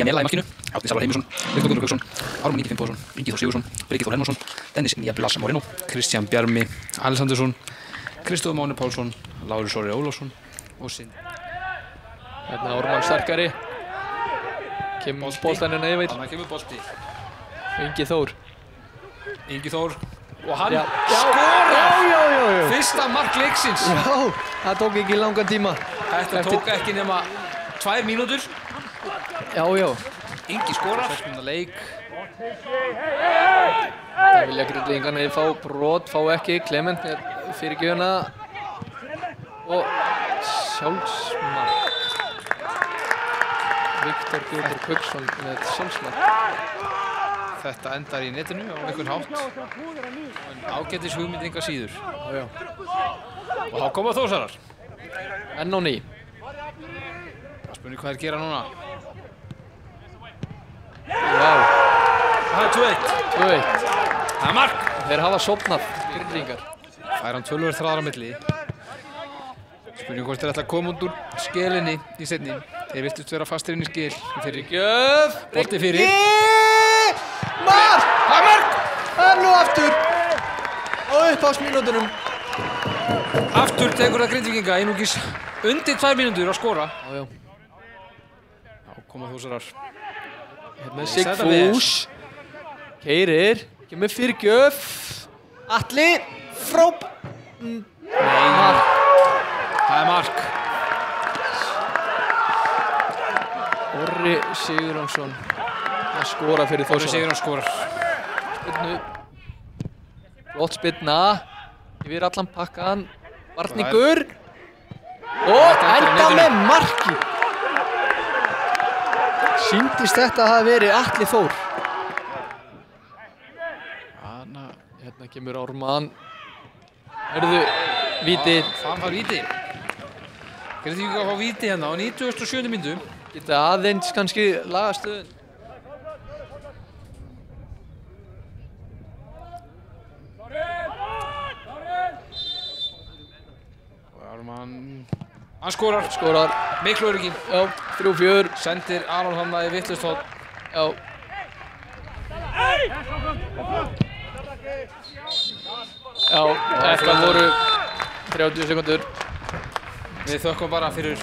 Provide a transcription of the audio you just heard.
Janela í markinu, Árni Salvar Heimisson, Viktor Gunnar Gauksson, Ármann Ingi Finnbogason, Ingi Þór Sigurðsson, Birgir Þór Hermannsson, Dennis Nýjablas Moreno, Kristján Bjarmi Alexandersson, Kristófer Máni Pálsson, Lárus Orri Ólafsson og Sindri. Hérna Ármann sterkari. Kemur boltan hérna yfir. Þannig kemur bolti. Ingi Þór. Ingi Þór og hann skorar! Já. Fyrsta mark leiksins. Já, það tók ekki langan tíma. Þetta tók ekki nema 2 mínútur. Já. Ingi skorar. 6 mínúta leik. Það vilja Grindvíkingarnir fá brot, fá ekki. Clement með fyrirgjöfuna. Og sjálfsmark. Viktor Gunnar Gauksson með sjálfsmark. Þetta endar í netinu á einhvern hátt. En ágætis hugmynd enga síður. Já. Og þá koma Þórsarar. Enn á ný. Það spurning hvað þeir gera núna. Já. Það er 2-1. 2-1. Það er mark. Þeir hafa sofnað, Grindvíkingar. Fær hann töluvert þraðar á milli. Spurning hvort þeir ætla að koma út úr skelinni í seinni. Þeir virtust vera fastir inn í skil. Fyrirgjöf. Bolti fyrir. Mark! Það er mark! Það er nú aftur. Á upphafsmínútunum. Aftur tekur það Grindvíkinga einungis undir 2 mínútur að skora. Já. Já, koma Þórsarar. Hérna Sigfús. Keirir. Kemur fyrirgjöf. Atli. Fróp. Nei. Það er mark. Orri Sigurjónsson að skora fyrir Orri Sigurjónsson skorar. Spyrnu. Flott spyrna. Yfir allan pakkan. Varningur. Og enda með marki. Sýndist þetta að hafa verið Atli Þór. Hérna kemur Ármann. Hörðu, víti. Það var víti. Grindvíkingar að fá víti hérna á 97. mínútu. Geta aðeins kannski laga stöðun. Og Ármann, hann skorar. Miklu öryggi. Já, 3-4. Sendir Aron hann í vitlaust horn. Já. Já, þetta voru 30 sekundur. Við þökkum bara fyrir